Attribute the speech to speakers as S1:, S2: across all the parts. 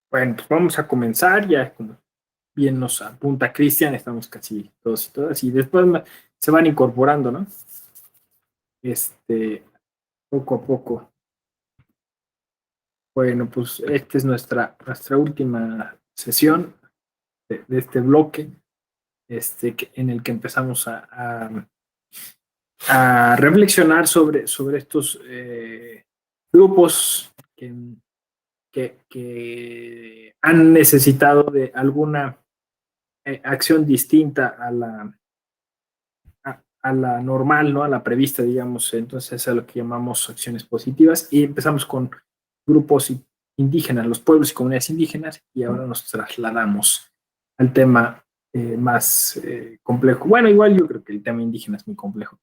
S1: Bueno, pues vamos a comenzar, ya como bien nos apunta Cristian, estamos casi todos y todas, y después se van incorporando, ¿no? Este, Poco a poco. Bueno, pues esta es nuestra última sesión de este bloque, en el que empezamos a reflexionar sobre estos grupos que han necesitado de alguna acción distinta a la normal, ¿no? A la prevista, digamos. Entonces, es a lo que llamamos acciones positivas. Y empezamos con grupos indígenas, los pueblos y comunidades indígenas, y ahora nos trasladamos al tema más complejo. Bueno, igual yo creo que el tema indígena es muy complejo,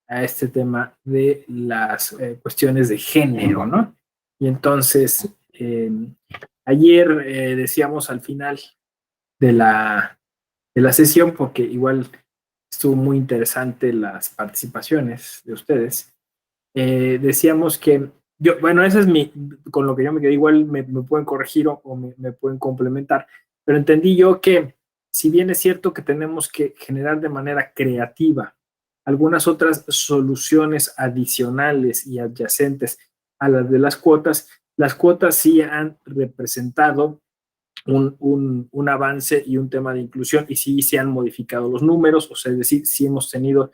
S1: a este tema de las cuestiones de género, ¿no? Y entonces, ayer decíamos al final de la sesión, porque igual estuvo muy interesante las participaciones de ustedes. Decíamos que bueno, ese es con lo que yo me quedé, igual me pueden corregir o me pueden complementar, pero entendí yo que si bien es cierto que tenemos que generar de manera creativa algunas otras soluciones adicionales y adyacentes a las de las cuotas sí han representado un avance y un tema de inclusión, y sí se han modificado los números, o sea, es decir, sí hemos tenido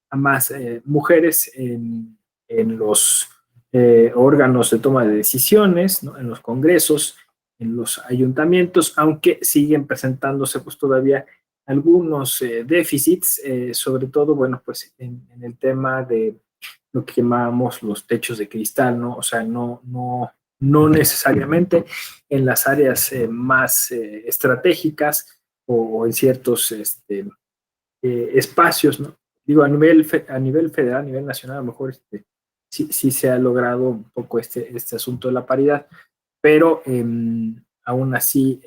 S1: a más mujeres en los órganos de toma de decisiones, ¿no? En los congresos, en los ayuntamientos, aunque siguen presentándose pues todavía algunos déficits, sobre todo, bueno, pues en el tema de lo que llamamos los techos de cristal, ¿no? O sea, no necesariamente en las áreas más estratégicas o en ciertos espacios, ¿no? Digo, a nivel federal, a nivel nacional, a lo mejor sí se ha logrado un poco este asunto de la paridad, pero aún así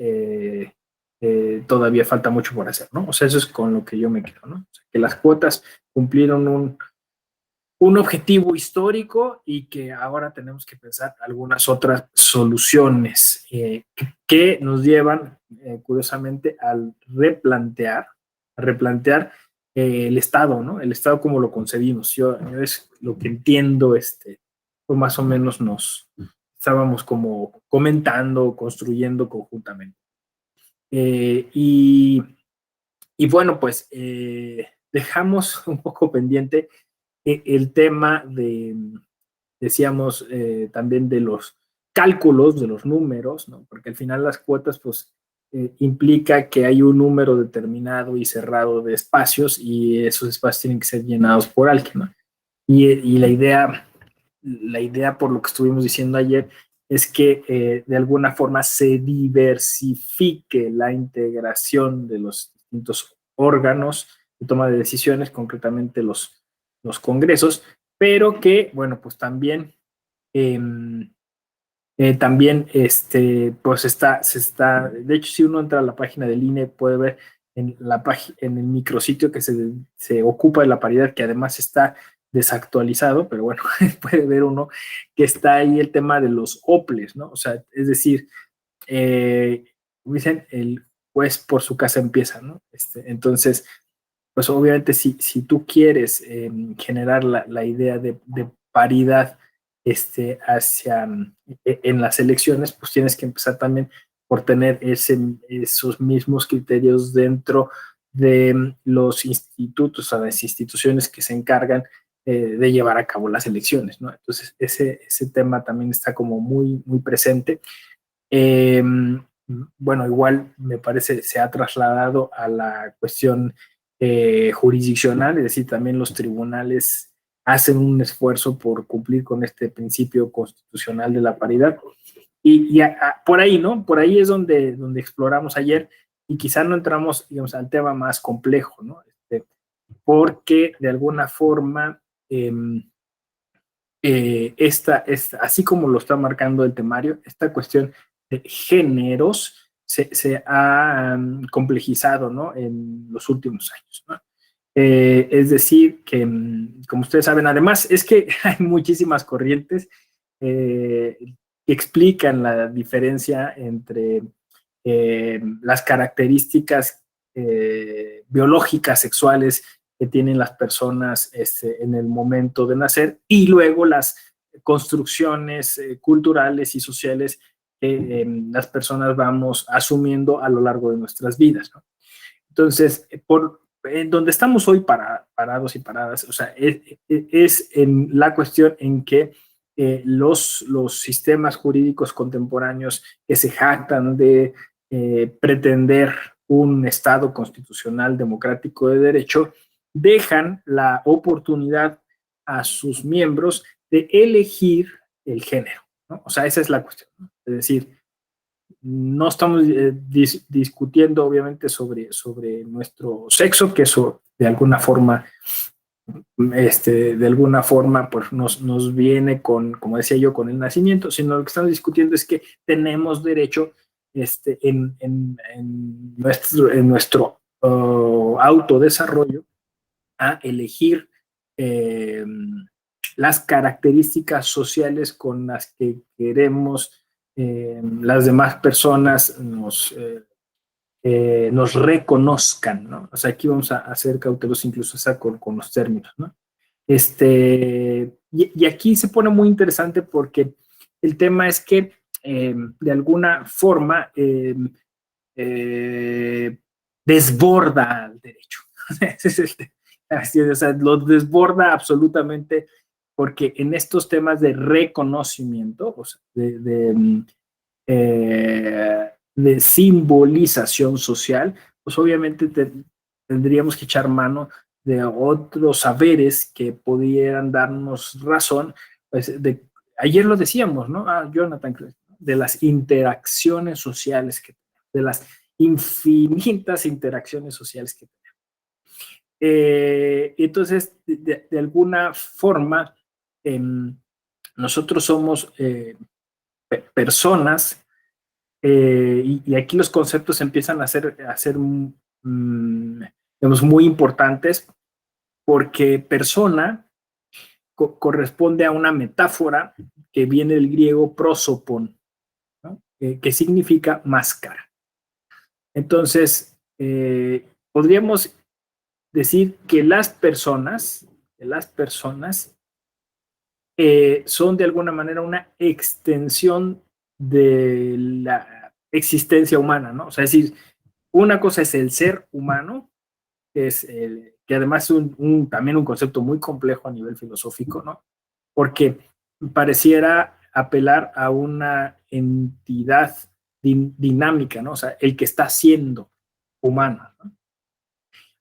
S1: todavía falta mucho por hacer, ¿no? O sea, eso es con lo que yo me quedo, ¿no? O sea, que las cuotas cumplieron un objetivo histórico y que ahora tenemos que pensar algunas otras soluciones que nos llevan, curiosamente, a replantear el Estado, ¿no? El Estado como lo concebimos. Yo es lo que entiendo, pues más o menos nos estábamos como comentando, construyendo conjuntamente. Eh, y, y bueno, pues dejamos un poco pendiente el tema decíamos, también de los cálculos, de los números, ¿no? Porque al final las cuotas, pues, implica que hay un número determinado y cerrado de espacios y esos espacios tienen que ser llenados por alguien, ¿no? Y la idea, por lo que estuvimos diciendo ayer, es que de alguna forma se diversifique la integración de los distintos órganos de toma de decisiones, concretamente los congresos, pero que, bueno, pues eh, también pues de hecho, si uno entra a la página del INE, puede ver en el micrositio que se ocupa de la paridad, que además está desactualizado, pero bueno, puede ver uno que está ahí el tema de los OPLES, ¿no? O sea, es decir, eh, dicen, el juez por su casa empieza, ¿no? Entonces, pues obviamente si tú quieres generar la idea de paridad hacia en las elecciones, pues tienes que empezar también por tener esos mismos criterios dentro de los institutos, o las instituciones que se encargan de llevar a cabo las elecciones, ¿no? Entonces, ese tema también está como muy, muy presente. Eh, bueno, igual me parece se ha trasladado a la cuestión jurisdiccional, es decir, también los tribunales hacen un esfuerzo por cumplir con este principio constitucional de la paridad. Por ahí, ¿no? Por ahí es donde exploramos ayer y quizá no entramos, digamos, al tema más complejo, ¿no? Porque de alguna forma así como lo está marcando el temario, esta cuestión de géneros se ha complejizado, ¿no? En los últimos años, ¿no? Es decir, que como ustedes saben, además es que hay muchísimas corrientes. explican la diferencia entre las características biológicas sexuales que tienen las personas en el momento de nacer y luego las construcciones culturales y sociales que las personas vamos asumiendo a lo largo de nuestras vidas, ¿no? Entonces, en donde estamos hoy parados y paradas, o sea, es en la cuestión en que los sistemas jurídicos contemporáneos que se jactan de pretender un Estado constitucional democrático de derecho, dejan la oportunidad a sus miembros de elegir el género, ¿no? O sea, esa es la cuestión, ¿no? Es decir, no estamos discutiendo obviamente sobre nuestro sexo, que eso de alguna forma pues nos viene con, como decía yo, con el nacimiento, sino lo que estamos discutiendo es que tenemos derecho en nuestro autodesarrollo a elegir las características sociales con las que queremos las demás personas nos reconozcan, ¿no? O sea, aquí vamos a ser cautelosos incluso con los términos, ¿no? Y aquí se pone muy interesante porque el tema es que de alguna forma desborda al derecho. Ese es o sea, lo desborda absolutamente porque en estos temas de reconocimiento, o sea, de simbolización social, pues obviamente tendríamos que echar mano de otros saberes que pudieran darnos razón. Pues ayer lo decíamos, ¿no? Jonathan, de las interacciones sociales, de las infinitas interacciones sociales que tenemos. Entonces, de alguna forma, nosotros somos personas y aquí los conceptos empiezan a ser digamos, muy importantes porque persona corresponde a una metáfora que viene del griego prosopon, ¿no? Que significa máscara. Entonces, podríamos decir que las personas son de alguna manera una extensión de la existencia humana, ¿no? O sea, es decir, una cosa es el ser humano, que además es también un concepto muy complejo a nivel filosófico, ¿no? Porque pareciera apelar a una entidad dinámica, ¿no? O sea, el que está siendo humano, ¿no?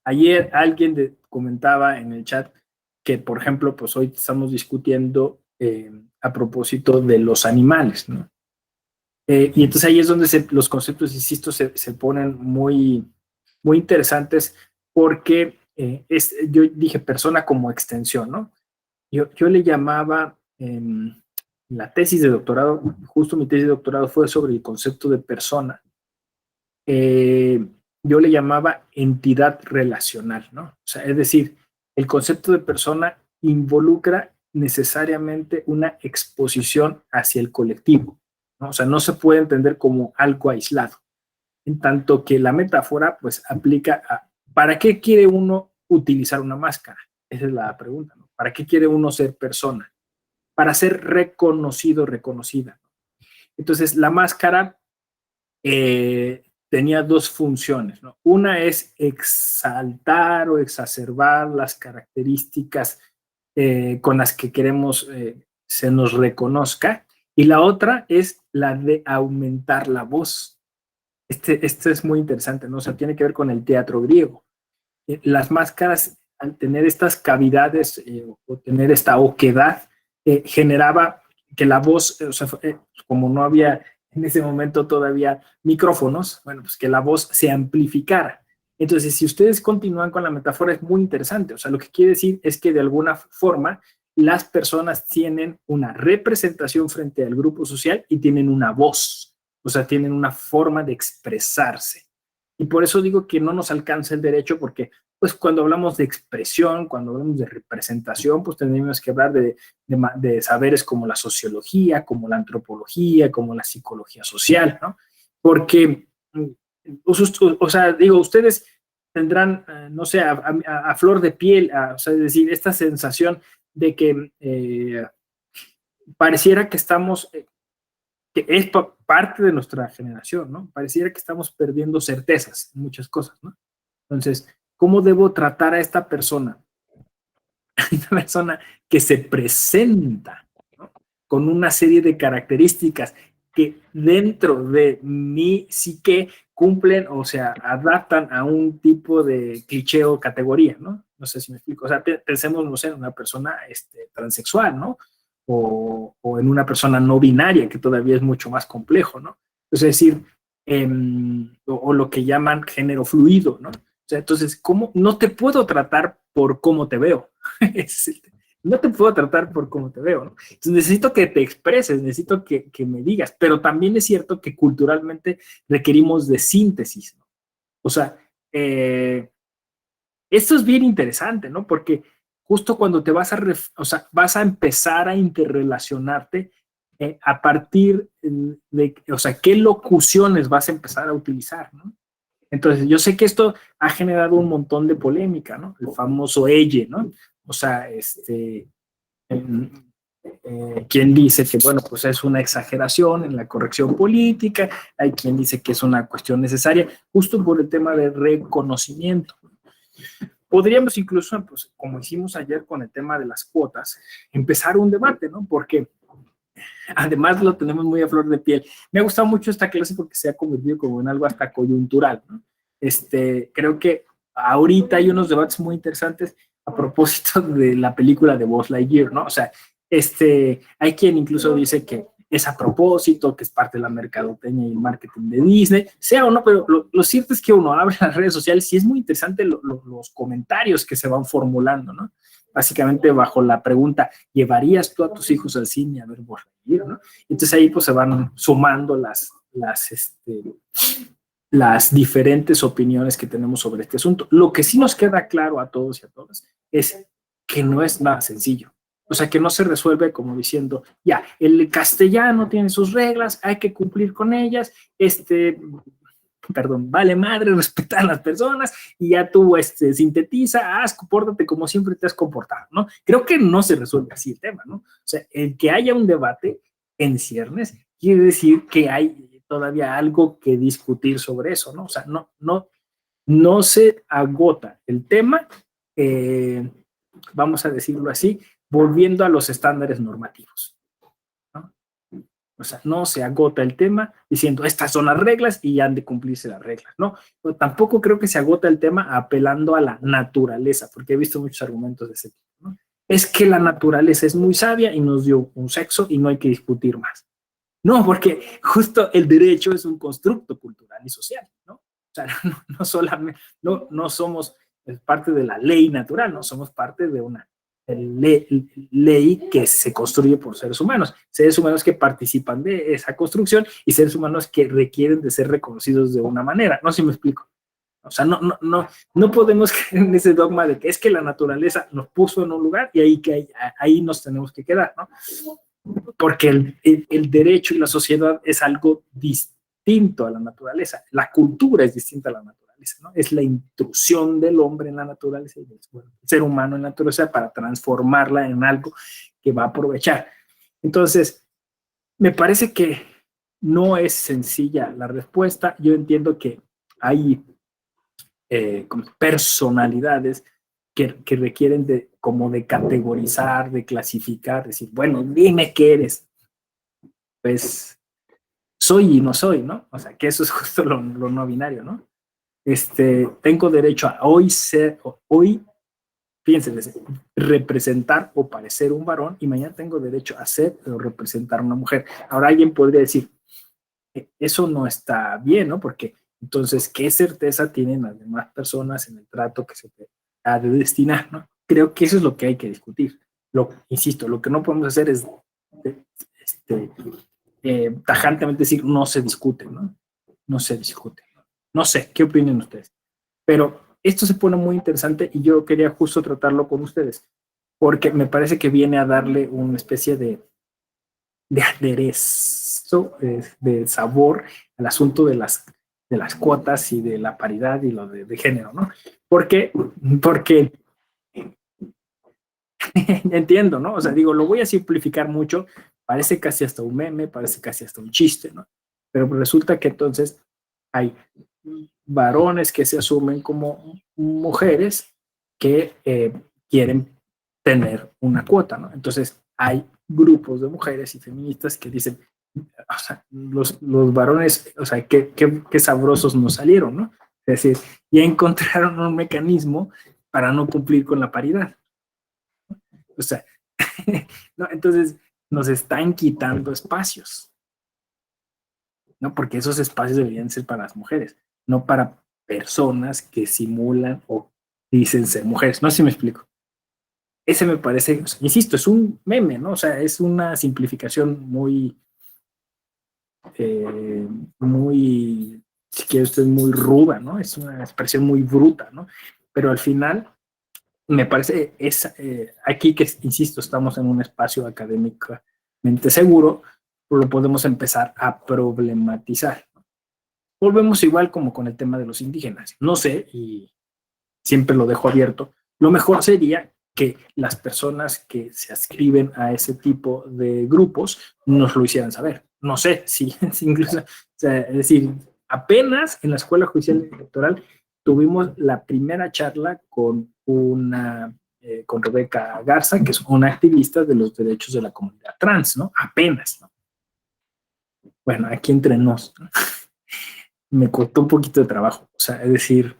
S1: Ayer alguien comentaba en el chat que, por ejemplo, pues hoy estamos discutiendo a propósito de los animales, ¿no? Y entonces ahí es donde los conceptos, insisto, se ponen muy, muy interesantes porque yo dije persona como extensión, ¿no? Yo le llamaba, la tesis de doctorado, justo mi tesis de doctorado fue sobre el concepto de persona. Yo le llamaba entidad relacional, ¿no? O sea, es decir, el concepto de persona involucra necesariamente una exposición hacia el colectivo, ¿no? O sea, no se puede entender como algo aislado, en tanto que la metáfora, pues, aplica a ¿para qué quiere uno utilizar una máscara? Esa es la pregunta, ¿no? ¿Para qué quiere uno ser persona? Para ser reconocido, reconocida. Entonces, la máscara tenía dos funciones, ¿no? Una es exaltar o exacerbar las características con las que queremos se nos reconozca, y la otra es la de aumentar la voz. Este es muy interesante, ¿no? O sea, tiene que ver con el teatro griego. Las máscaras, al tener estas cavidades o tener esta oquedad, generaba que la voz, o sea, como no había en ese momento todavía micrófonos, bueno, pues que la voz se amplificara. Entonces, si ustedes continúan con la metáfora, es muy interesante. O sea, lo que quiere decir es que de alguna forma las personas tienen una representación frente al grupo social y tienen una voz, o sea, tienen una forma de expresarse. Y por eso digo que no nos alcanza el derecho, porque pues cuando hablamos de expresión, cuando hablamos de representación, pues tenemos que hablar de saberes como la sociología, como la antropología, como la psicología social, ¿no? Porque, o sea, digo, ustedes tendrán, no sé, a flor de piel, o sea, es decir, esta sensación de que pareciera que estamos, que es parte de nuestra generación, ¿no? Pareciera que estamos perdiendo certezas en muchas cosas, ¿no? Entonces, ¿cómo debo tratar a esta persona? Esta persona que se presenta, ¿no? Con una serie de características que dentro de mi psique cumplen, o sea, adaptan a un tipo de cliché o categoría, ¿no? No sé si me explico. O sea, pensemos, no sé, en una persona transexual, ¿no? O en una persona no binaria, que todavía es mucho más complejo, ¿no? Es decir, o lo que llaman género fluido, ¿no? O sea, entonces, ¿cómo? No te puedo tratar por cómo te veo. No te puedo tratar por cómo te veo, ¿no? Entonces necesito que te expreses, necesito que me digas, pero también es cierto que culturalmente requerimos de síntesis, ¿no? O sea, esto es bien interesante, ¿no? Porque justo cuando te vas o sea, vas a empezar a interrelacionarte a partir de, o sea, qué locuciones vas a empezar a utilizar, ¿no? Entonces, yo sé que esto ha generado un montón de polémica, ¿no? El famoso elle, ¿no? O sea, quien dice que, bueno, pues es una exageración en la corrección política, hay quien dice que es una cuestión necesaria, justo por el tema del reconocimiento. Podríamos incluso, pues, como hicimos ayer con el tema de las cuotas, empezar un debate, ¿no? Porque además lo tenemos muy a flor de piel. Me ha gustado mucho esta clase porque se ha convertido como en algo hasta coyuntural, ¿no? Creo que ahorita hay unos debates muy interesantes a propósito de la película de Buzz Lightyear, ¿no? O sea, hay quien incluso dice que es a propósito, que es parte de la mercadotecnia y el marketing de Disney, sea o no, pero lo cierto es que uno abre las redes sociales y es muy interesante los comentarios que se van formulando, ¿no? Básicamente bajo la pregunta, ¿llevarías tú a tus hijos al cine a ver Buzz Lightyear, ¿no? Entonces ahí pues se van sumando las diferentes opiniones que tenemos sobre este asunto. Lo que sí nos queda claro a todos y a todas es que no es nada sencillo. O sea, que no se resuelve como diciendo, ya, el castellano tiene sus reglas, hay que cumplir con ellas, perdón, vale madre respetar a las personas y ya tú sintetiza, compórtate como siempre te has comportado, ¿no? Creo que no se resuelve así el tema, ¿no? O sea, el que haya un debate en ciernes quiere decir que hay todavía algo que discutir sobre eso, ¿no? O sea, no se agota el tema, vamos a decirlo así, volviendo a los estándares normativos, ¿no? O sea, no se agota el tema diciendo estas son las reglas y ya han de cumplirse las reglas, ¿no? Pero tampoco creo que se agota el tema apelando a la naturaleza, porque he visto muchos argumentos de ese tipo, ¿no? Es que la naturaleza es muy sabia y nos dio un sexo y no hay que discutir más. No, porque justo el derecho es un constructo cultural y social, ¿no? O sea, no solamente, no somos parte de la ley natural, no somos parte de una ley que se construye por seres humanos que participan de esa construcción y seres humanos que requieren de ser reconocidos de una manera. No sé si me explico. O sea, no podemos creer en ese dogma de que es que la naturaleza nos puso en un lugar y ahí nos tenemos que quedar, ¿no? Porque el derecho y la sociedad es algo distinto a la naturaleza. La cultura es distinta a la naturaleza, ¿no? Es la intrusión del hombre en la naturaleza y del ser humano en la naturaleza para transformarla en algo que va a aprovechar. Entonces, me parece que no es sencilla la respuesta. Yo entiendo que hay personalidades que requieren como de categorizar, de clasificar, decir, bueno, dime qué eres. Pues soy y no soy, ¿no? O sea, que eso es justo lo no binario, ¿no? Tengo derecho a hoy, fíjense, representar o parecer un varón y mañana tengo derecho a ser o representar una mujer. Ahora alguien podría decir, eso no está bien, ¿no? Porque entonces, ¿qué certeza tienen las demás personas en el trato que se ha de destinar, ¿no? Creo que eso es lo que hay que discutir. Insisto, lo que no podemos hacer es tajantemente decir no se discute, ¿no? No se discute. No sé, ¿qué opinan ustedes? Pero esto se pone muy interesante y yo quería justo tratarlo con ustedes, porque me parece que viene a darle una especie de aderezo, de sabor al asunto de las cuotas y de la paridad y lo de género, ¿no? Porque, porque entiendo, ¿no? O sea, digo, lo voy a simplificar mucho, parece casi hasta un meme, parece casi hasta un chiste, ¿no? Pero resulta que entonces hay varones que se asumen como mujeres que quieren tener una cuota, ¿no? Entonces hay grupos de mujeres y feministas que dicen, o sea, los varones, o sea, qué sabrosos nos salieron, ¿no? Es decir, ya encontraron un mecanismo para no cumplir con la paridad. O sea, ¿no? Entonces nos están quitando espacios, ¿no? Porque esos espacios deberían ser para las mujeres, no para personas que simulan o dicen ser mujeres. No sé si me explico. Ese me parece, o sea, insisto, es un meme, ¿no? O sea, es una simplificación muy, si quiere usted, muy ruda, ¿no? Es una expresión muy bruta, ¿no? Pero al final, me parece, aquí que, insisto, estamos en un espacio académicamente seguro, lo podemos empezar a problematizar. Volvemos igual como con el tema de los indígenas. No sé, y siempre lo dejo abierto, lo mejor sería que las personas que se adscriben a ese tipo de grupos nos lo hicieran saber. No sé si incluso, o sea, es decir, apenas en la Escuela Judicial Electoral tuvimos la primera charla con Rebeca Garza, que es una activista de los derechos de la comunidad trans, ¿no? Apenas, ¿no? Bueno, aquí entre nos, ¿no? Me costó un poquito de trabajo, o sea, es decir,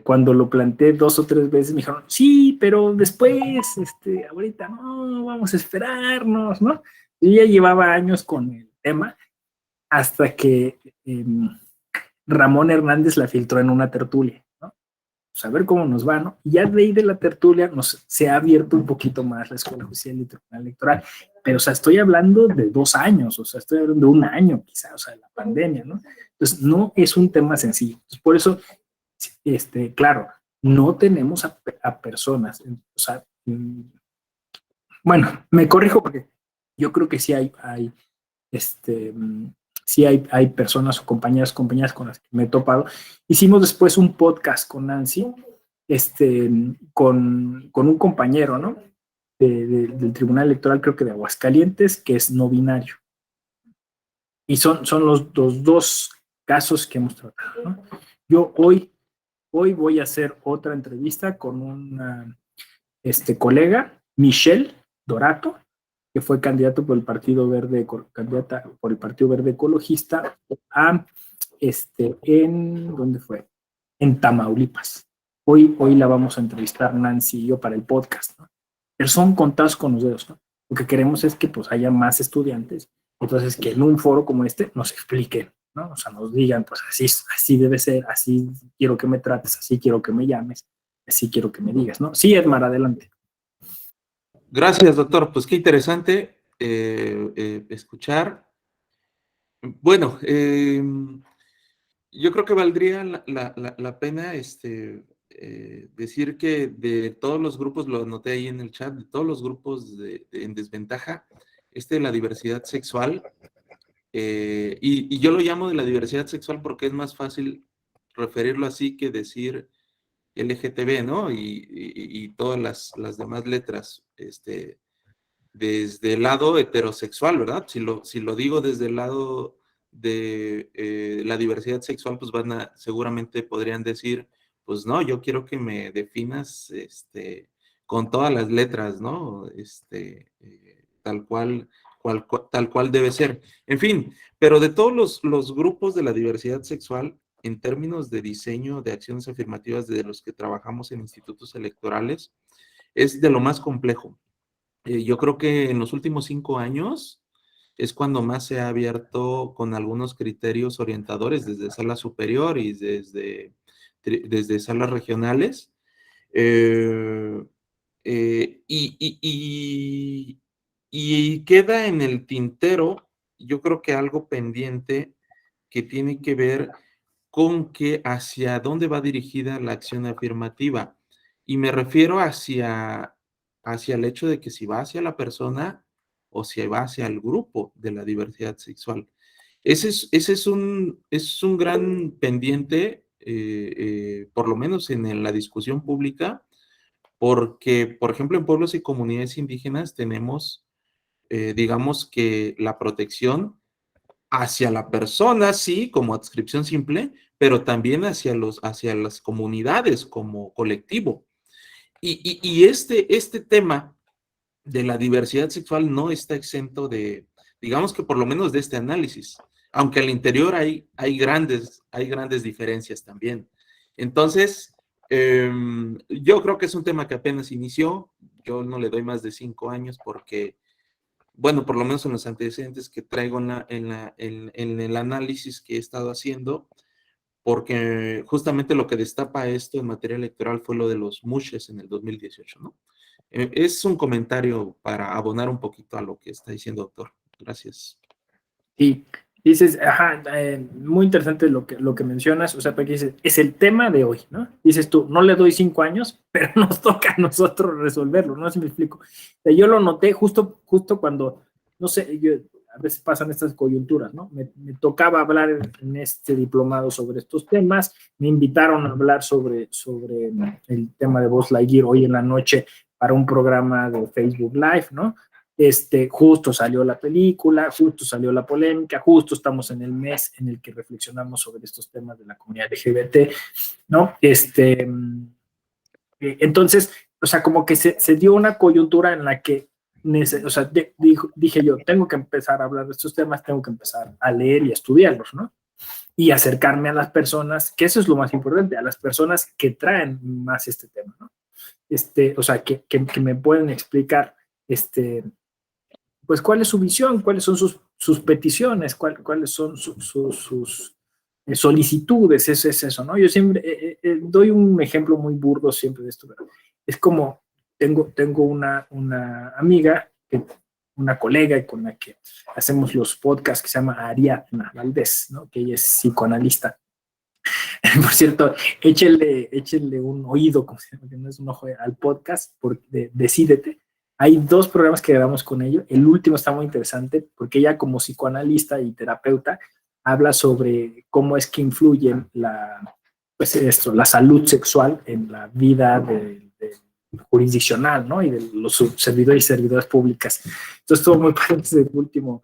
S1: cuando lo planteé 2 o 3 veces me dijeron, sí, pero después, ahorita no, vamos a esperarnos, ¿no? Yo ya llevaba años con el tema hasta que Ramón Hernández la filtró en una tertulia, ¿no? Pues a ver cómo nos va, ¿no? Y ya de ahí de la tertulia se ha abierto un poquito más la Escuela Judicial y Tribunal Electoral, pero, o sea, estoy hablando de 2 años, o sea, estoy hablando de un año quizá, o sea, de la pandemia, ¿no? Entonces, no es un tema sencillo. Entonces, por eso claro, no tenemos a personas, o sea, bueno, me corrijo porque yo creo que sí este, sí hay personas o compañeras con las que me he topado. Hicimos después un podcast con Nancy, con un compañero, ¿no? Del Tribunal Electoral, creo que de Aguascalientes, que es no binario. Y son los dos casos que hemos tratado, ¿no? Yo hoy voy a hacer otra entrevista con una colega, Michelle Dorato, que fue candidato por el Partido Verde, candidata por el Partido Verde Ecologista a, ¿dónde fue? En Tamaulipas. Hoy la vamos a entrevistar Nancy y yo para el podcast, ¿no? Pero son contados con los dedos, ¿no? Lo que queremos es que pues haya más estudiantes, entonces que en un foro como este nos expliquen, ¿no? O sea, nos digan, pues así debe ser, así quiero que me trates, así quiero que me llames, así quiero que me digas, ¿no? Sí, Edmar, adelante.
S2: Gracias, doctor. Pues qué interesante escuchar. Bueno, yo creo que valdría la pena decir que de todos los grupos, lo anoté ahí en el chat, de todos los grupos en desventaja, la diversidad sexual, y yo lo llamo de la diversidad sexual porque es más fácil referirlo así que decir LGTB, ¿no? Y todas las demás letras, desde el lado heterosexual, ¿verdad? Si lo digo desde el lado de la diversidad sexual, pues seguramente podrían decir, pues no, yo quiero que me definas con todas las letras, ¿no? Tal cual debe ser. En fin, pero de todos los grupos de la diversidad sexual, en términos de diseño de acciones afirmativas de los que trabajamos en institutos electorales, es de lo más complejo. Yo creo que en los últimos 5 años es cuando más se ha abierto con algunos criterios orientadores desde sala superior y desde salas regionales. Eh, y queda en el tintero, yo creo que algo pendiente que tiene que ver con que hacia dónde va dirigida la acción afirmativa. Y me refiero hacia el hecho de que si va hacia la persona o si va hacia el grupo de la diversidad sexual. Ese es un gran pendiente, por lo menos en la discusión pública, porque, por ejemplo, en pueblos y comunidades indígenas tenemos, digamos que la protección hacia la persona, sí, como adscripción simple, pero también hacia las comunidades como colectivo. Y este tema de la diversidad sexual no está exento de, digamos que por lo menos de este análisis, aunque al interior hay grandes diferencias también. Entonces, yo creo que es un tema que apenas inició, yo no le doy más de 5 años porque, bueno, por lo menos en los antecedentes que traigo en el análisis que he estado haciendo, porque justamente lo que destapa esto en materia electoral fue lo de los mushes en el 2018, ¿no? Es un comentario para abonar un poquito a lo que está diciendo, doctor. Gracias.
S1: Y dices, ajá, muy interesante lo que mencionas, o sea, porque dices, es el tema de hoy, ¿no? Dices tú, no le doy 5 años, pero nos toca a nosotros resolverlo, no sé si me explico. O sea, yo lo noté justo cuando, no sé, a veces pasan estas coyunturas, ¿no? Me tocaba hablar en este diplomado sobre estos temas, me invitaron a hablar sobre el tema de Buzz Lightyear hoy en la noche para un programa de Facebook Live, ¿no? Justo salió la película, justo salió la polémica, justo estamos en el mes en el que reflexionamos sobre estos temas de la comunidad LGBT, ¿no? Entonces, o sea, como que se dio una coyuntura en la que, o sea, dije yo, tengo que empezar a hablar de estos temas, tengo que empezar a leer y a estudiarlos, ¿no? Y acercarme a las personas, que eso es lo más importante, a las personas que traen más este tema, ¿no? O sea, que me pueden explicar, pues cuál es su visión, cuáles son sus peticiones, cuáles son sus solicitudes, eso es eso, ¿no? Yo siempre doy un ejemplo muy burdo siempre de esto, pero es como tengo una amiga, una colega con la que hacemos los podcasts que se llama Ariadna Valdés, ¿no? Que ella es psicoanalista. Por cierto, échenle un oído, como se llama, que no es un ojo, al podcast de Decídete. Hay 2 programas que grabamos con ella. El último está muy interesante porque ella, como psicoanalista y terapeuta, habla sobre cómo es que influye la salud sexual en la vida jurisdiccional, ¿no? Y de los servidores y servidoras públicas. Entonces, estuvo muy padre el último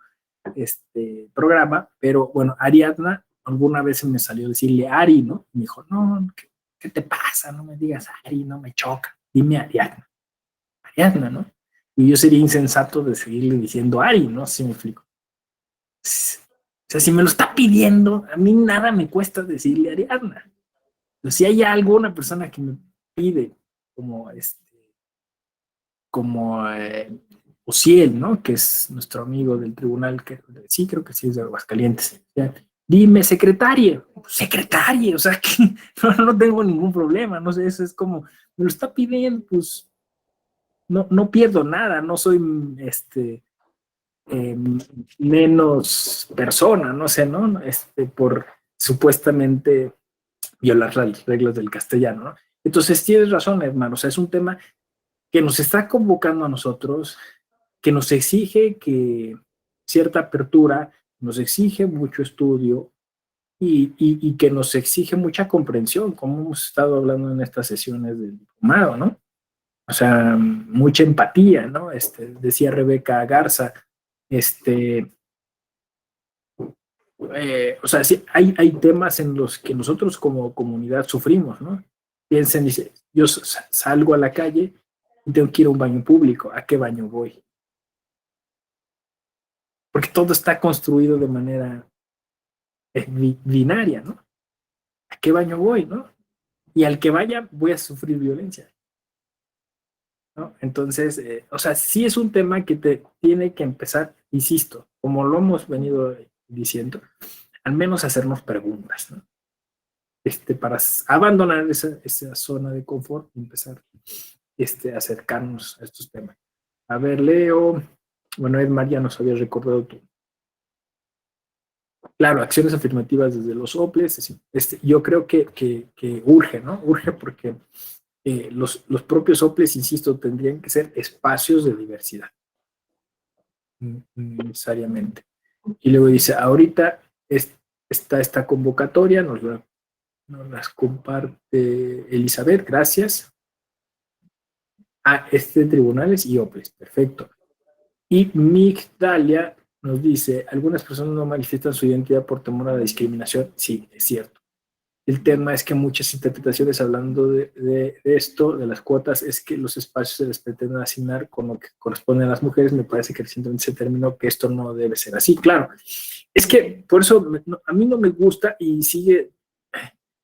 S1: programa, pero bueno, Ariadna alguna vez me salió decirle Ari, ¿no? Me dijo, no, ¿qué te pasa? No me digas Ari, no me choca. Dime Ariadna, ¿no? Y yo sería insensato de seguirle diciendo Ari, ¿no? Si me explico. O sea, si me lo está pidiendo, a mí nada me cuesta decirle Ariadna. Pero si hay alguna persona que me pide como Ociel, ¿no? Que es nuestro amigo del tribunal, que sí, creo que sí es de Aguascalientes. ¿Ya? Dime, secretaria, o sea, que no tengo ningún problema, no sé, eso es como, me lo está pidiendo, pues no pierdo nada, no soy eh, menos persona, no sé, ¿no? Por supuestamente violar las reglas del castellano, ¿no? Entonces tienes razón, hermano, o sea, es un tema que nos está convocando a nosotros, que nos exige que cierta apertura, nos exige mucho estudio y que nos exige mucha comprensión, como hemos estado hablando en estas sesiones del diplomado, ¿no? O sea, mucha empatía, ¿no? Decía Rebeca Garza, o sea, sí, hay temas en los que nosotros como comunidad sufrimos, ¿no? Piensen, dice, yo salgo a la calle y tengo que ir a un baño público, ¿a qué baño voy? Porque todo está construido de manera binaria, ¿no? ¿A qué baño voy, no? Y al que vaya voy a sufrir violencia, ¿no? Entonces, o sea, sí es un tema que te tiene que empezar, insisto, como lo hemos venido diciendo, al menos hacernos preguntas, ¿no? Para abandonar esa zona de confort y empezar a acercarnos a estos temas. A ver, Leo, bueno, Edmar ya nos había recordado tú. claro, acciones afirmativas desde los OPLES, yo creo que urge, ¿no? Urge porque los propios OPLES, insisto, tendrían que ser espacios de diversidad, necesariamente. Y luego dice, ahorita está esta convocatoria, nos las comparte Elizabeth, gracias. Tribunales y OPLES, perfecto. Y Migdalia nos dice, algunas personas no manifiestan su identidad por temor a la discriminación. Sí, es cierto. El tema es que muchas interpretaciones hablando de esto, de las cuotas, es que los espacios se les pretenden asignar con lo que corresponde a las mujeres. Me parece que recientemente se terminó que esto no debe ser así. Claro, es que por eso a mí no me gusta y sigue,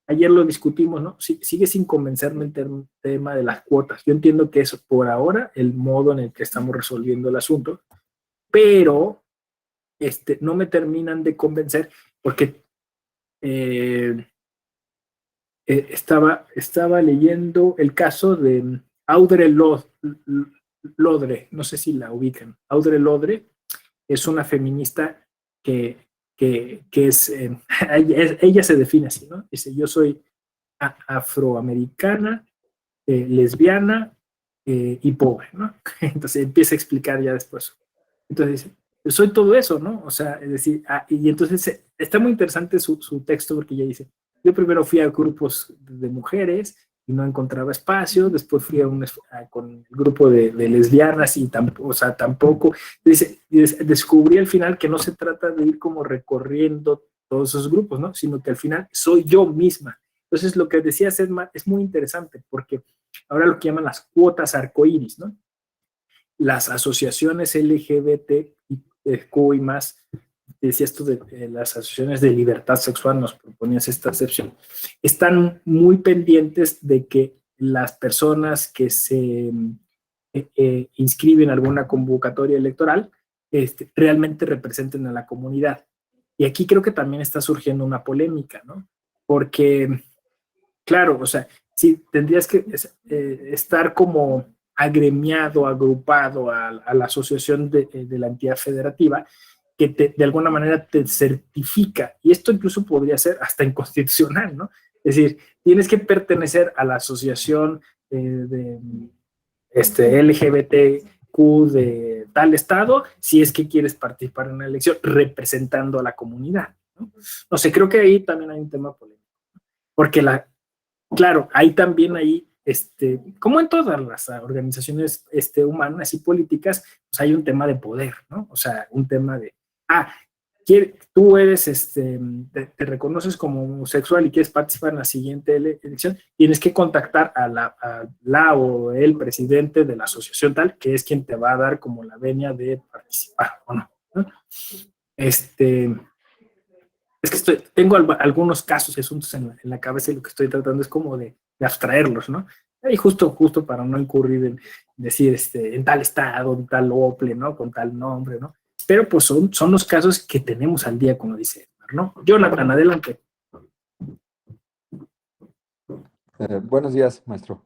S1: ayer lo discutimos, ¿no? Sigue sin convencerme el tema de las cuotas. Yo entiendo que es por ahora el modo en el que estamos resolviendo el asunto, pero no me terminan de convencer porque estaba leyendo el caso de Audre Lodre, no sé si la ubican. Audre Lodre es una feminista que es, ella se define así, ¿no? Dice, yo soy afroamericana, lesbiana y pobre, ¿no? Entonces empieza a explicar ya después. Entonces dice, soy todo eso, ¿no? O sea, es decir, y entonces está muy interesante su texto porque ella dice, yo primero fui a grupos de mujeres y no encontraba espacio, después fui con el grupo de lesbianas y tampoco, o sea, tampoco. Dice, descubrí al final que no se trata de ir como recorriendo todos esos grupos, ¿no? Sino que al final soy yo misma. Entonces, lo que decía Sedman es muy interesante porque ahora lo que llaman las cuotas arcoíris, ¿no? Las asociaciones LGBTQ y más, decía esto de las asociaciones de libertad sexual, nos proponías esta excepción, están muy pendientes de que las personas que se inscriben en alguna convocatoria electoral realmente representen a la comunidad. Y aquí creo que también está surgiendo una polémica, ¿no? Porque claro, o sea, sí, tendrías que estar como agremiado, agrupado a la asociación de la entidad federativa que de alguna manera te certifica, y esto incluso podría ser hasta inconstitucional, ¿no? Es decir, tienes que pertenecer a la asociación de LGBTQ de tal estado si es que quieres participar en una elección representando a la comunidad, ¿no? No sé, creo que ahí también hay un tema polémico, porque claro, hay también ahí, como en todas las organizaciones humanas y políticas, pues hay un tema de poder, ¿no? O sea, un tema de, ah, tú eres, te reconoces como homosexual y quieres participar en la siguiente elección, tienes que contactar a la o el presidente de la asociación tal, que es quien te va a dar como la venia de participar, ¿o no? ¿No? Es que tengo algunos casos y asuntos en la cabeza y lo que estoy tratando es como de abstraerlos, ¿no? Y justo para no incurrir en decir en tal estado, en tal OPLE, ¿no? Con tal nombre, ¿no? Pero pues son los casos que tenemos al día, como dice Edmar, ¿no? Jonathan, adelante.
S3: Buenos días, maestro.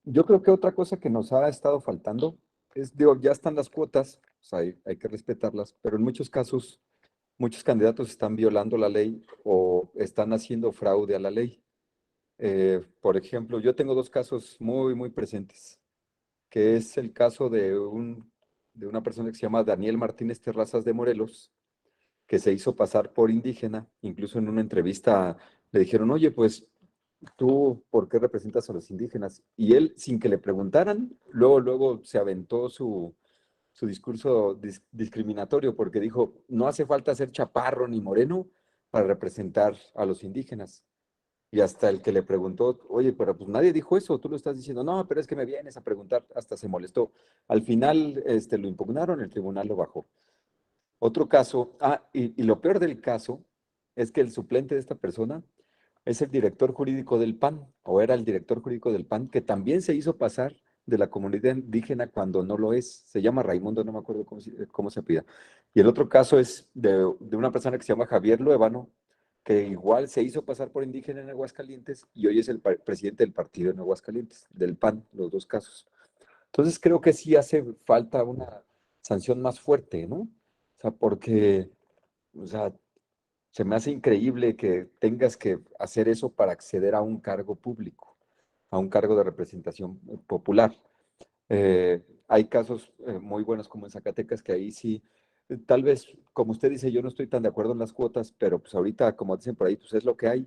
S3: Yo creo que otra cosa que nos ha estado faltando es, digo, ya están las cuotas, o sea, hay que respetarlas, pero en muchos casos, muchos candidatos están violando la ley o están haciendo fraude a la ley. Por ejemplo, yo tengo dos casos muy, muy presentes, que es el caso de una persona que se llama Daniel Martínez Terrazas de Morelos, que se hizo pasar por indígena, incluso en una entrevista le dijeron, oye, pues ¿tú por qué representas a los indígenas? Y él, sin que le preguntaran, luego se aventó su discurso discriminatorio porque dijo, no hace falta ser chaparro ni moreno para representar a los indígenas. Y hasta el que le preguntó, oye, pero pues nadie dijo eso, tú lo estás diciendo, no, pero es que me vienes a preguntar, hasta se molestó. Al final lo impugnaron, el tribunal lo bajó. Otro caso, y lo peor del caso es que el suplente de esta persona es el director jurídico del PAN, o era el director jurídico del PAN, que también se hizo pasar de la comunidad indígena cuando no lo es. Se llama Raimundo, no me acuerdo cómo se pida. Y el otro caso es de una persona que se llama Javier Luébano, que igual se hizo pasar por indígena en Aguascalientes y hoy es el presidente del partido en Aguascalientes, del PAN, los dos casos. Entonces creo que sí hace falta una sanción más fuerte, ¿no? O sea, porque O sea, se me hace increíble que tengas que hacer eso para acceder a un cargo público, a un cargo de representación popular. Hay casos muy buenos como en Zacatecas que ahí sí, tal vez, como usted dice, yo no estoy tan de acuerdo en las cuotas, pero pues ahorita, como dicen por ahí, pues es lo que hay.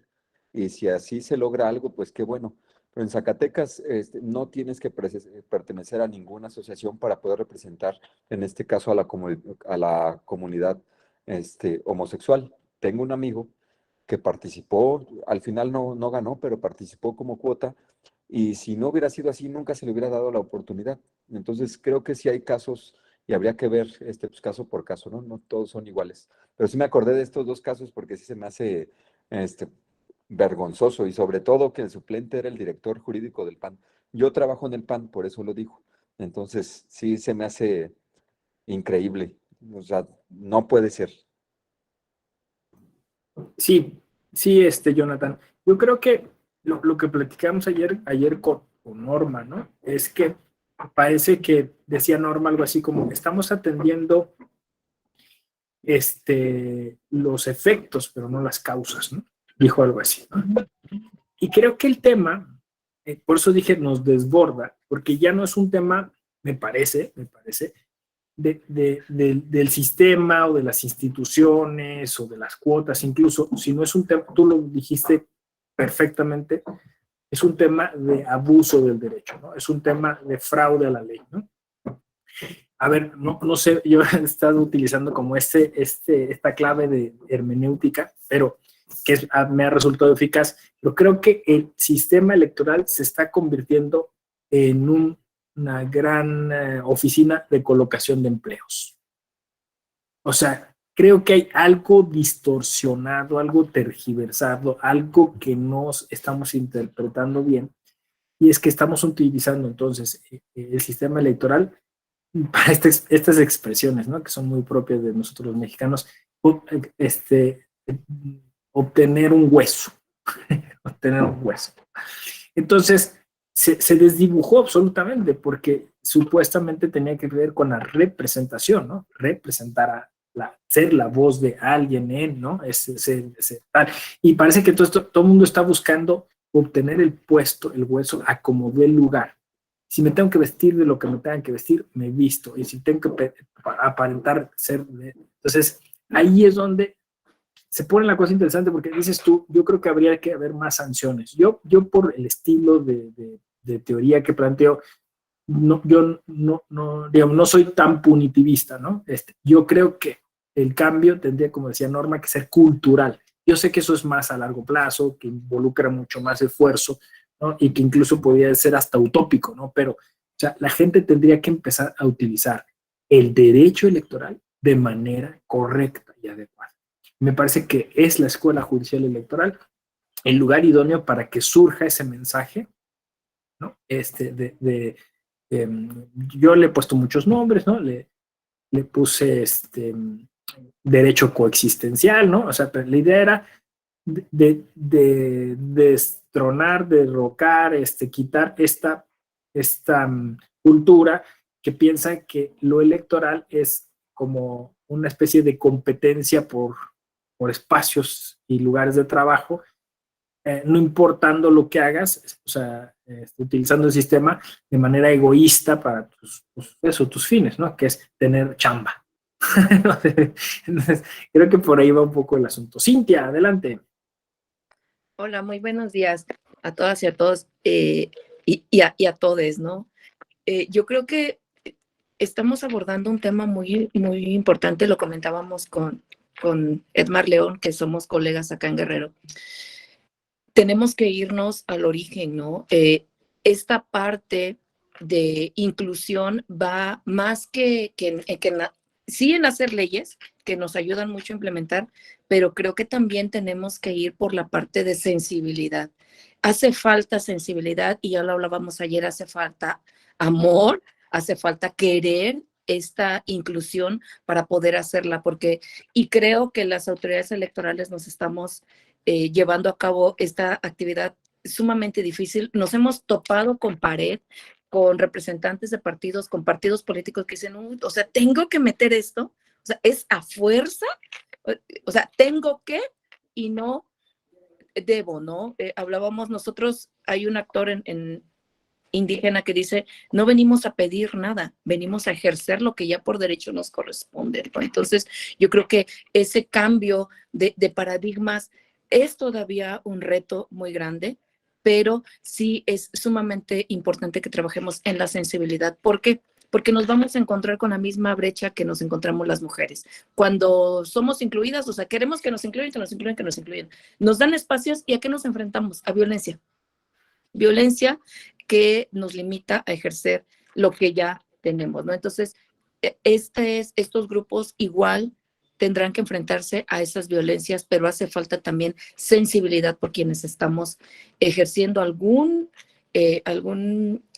S3: Y si así se logra algo, pues qué bueno. Pero en Zacatecas no tienes que pertenecer a ninguna asociación para poder representar, en este caso, a la comunidad homosexual. Tengo un amigo que participó, al final no ganó, pero participó como cuota, y si no hubiera sido así, nunca se le hubiera dado la oportunidad. Entonces, creo que sí hay casos, y habría que ver pues, caso por caso, ¿no? No todos son iguales. Pero sí me acordé de estos dos casos porque sí se me hace este, vergonzoso, y sobre todo que el suplente era el director jurídico del PAN. Yo trabajo en el PAN, por eso lo dijo. Entonces, sí se me hace increíble. O sea, no puede ser.
S1: Sí, sí, Jonathan. Yo creo que lo que platicamos ayer con Norma, ¿no? Es que parece que decía Norma algo así como que estamos atendiendo los efectos, pero no las causas, ¿no? Dijo algo así, ¿no? Y creo que el tema, por eso dije, nos desborda, porque ya no es un tema, me parece, del sistema o de las instituciones o de las cuotas incluso, si no es un tema, tú lo dijiste perfectamente, es un tema de abuso del derecho, ¿no? Es un tema de fraude a la ley, ¿no? A ver, no sé, yo he estado utilizando como esta clave de hermenéutica, pero me ha resultado eficaz. Pero creo que el sistema electoral se está convirtiendo en una gran oficina de colocación de empleos. O sea, creo que hay algo distorsionado, algo tergiversado, algo que no estamos interpretando bien, y es que estamos utilizando entonces el sistema electoral para estas expresiones, ¿no? Que son muy propias de nosotros los mexicanos, obtener un hueso, obtener un hueso. Entonces, se desdibujó absolutamente porque supuestamente tenía que ver con la representación, ¿no? Representar ser la voz de alguien, ¿no? Tal. Y parece que todo el mundo está buscando obtener el puesto, el hueso, a como dé lugar. Si me tengo que vestir de lo que me tengan que vestir, me visto. Y si tengo que aparentar ser... Entonces, ahí es donde se pone la cosa interesante porque dices tú, yo creo que habría que haber más sanciones. Yo por el estilo de teoría que planteo, yo digamos, no soy tan punitivista, ¿no? Yo creo que el cambio tendría, como decía Norma, que ser cultural. Yo sé que eso es más a largo plazo, que involucra mucho más esfuerzo, ¿no? Y que incluso podría ser hasta utópico, ¿no? Pero, o sea, la gente tendría que empezar a utilizar el derecho electoral de manera correcta y adecuada. Me parece que es la Escuela Judicial Electoral el lugar idóneo para que surja ese mensaje, ¿no? Yo le he puesto muchos nombres, ¿no? Le puse derecho coexistencial, ¿no? O sea, pero la idea era de destronar, derrocar, quitar esta cultura que piensa que lo electoral es como una especie de competencia por espacios y lugares de trabajo, no importando lo que hagas, o sea, utilizando el sistema de manera egoísta para tus fines, ¿no? Que es tener chamba. Entonces, creo que por ahí va un poco el asunto. Cintia, adelante.
S4: Hola, muy buenos días a todas y a todos a todes, ¿no? Yo creo que estamos abordando un tema muy, muy importante, lo comentábamos con Edmar León, que somos colegas acá en Guerrero. Tenemos que irnos al origen, ¿no? Esta parte de inclusión va más sí en hacer leyes que nos ayudan mucho a implementar, pero creo que también tenemos que ir por la parte de sensibilidad. Hace falta sensibilidad, y ya lo hablábamos ayer, hace falta amor, hace falta querer esta inclusión para poder hacerla, y creo que las autoridades electorales nos estamos llevando a cabo esta actividad sumamente difícil. Nos hemos topado con pared, con representantes de partidos, con partidos políticos que dicen, o sea, tengo que meter esto, o sea, es a fuerza O sea, tengo que y no debo, ¿no? Hablábamos nosotros, hay un actor en indígena que dice, no venimos a pedir nada, venimos a ejercer lo que ya por derecho nos corresponde, ¿no? Entonces, yo creo que ese cambio de paradigmas es todavía un reto muy grande, pero sí es sumamente importante que trabajemos en la sensibilidad. ¿Por qué? Porque nos vamos a encontrar con la misma brecha que nos encontramos las mujeres. Cuando somos incluidas, o sea, queremos que nos incluyan, que nos incluyan, que nos incluyan. Nos dan espacios y ¿a qué nos enfrentamos? A violencia. Violencia que nos limita a ejercer lo que ya tenemos, ¿no? Entonces, estos grupos igual tendrán que enfrentarse a esas violencias, pero hace falta también sensibilidad por quienes estamos ejerciendo algún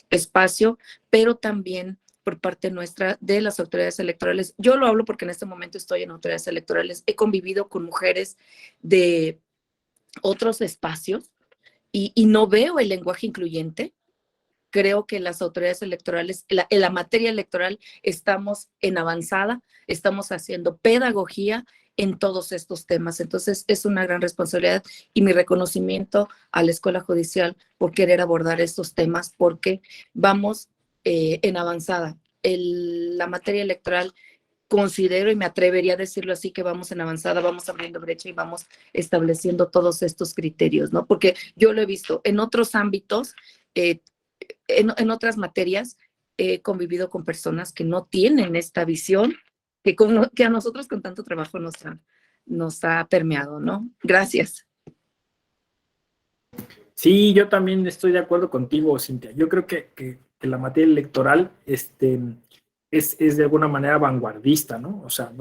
S4: espacio, pero también por parte nuestra de las autoridades electorales. Yo lo hablo porque en este momento estoy en autoridades electorales, he convivido con mujeres de otros espacios y no veo el lenguaje incluyente. Creo que las autoridades electorales, en la materia electoral, estamos en avanzada, estamos haciendo pedagogía en todos estos temas. Entonces, es una gran responsabilidad y mi reconocimiento a la Escuela Judicial por querer abordar estos temas, porque vamos en avanzada. La materia electoral, considero y me atrevería a decirlo así, que vamos en avanzada, vamos abriendo brecha y vamos estableciendo todos estos criterios, ¿no? Porque yo lo he visto en otros ámbitos, en otras materias, he convivido con personas que no tienen esta visión que a nosotros con tanto trabajo nos ha permeado, ¿no? Gracias.
S1: Sí, yo también estoy de acuerdo contigo, Cintia. Yo creo que la materia electoral es de alguna manera vanguardista, ¿no? O sea,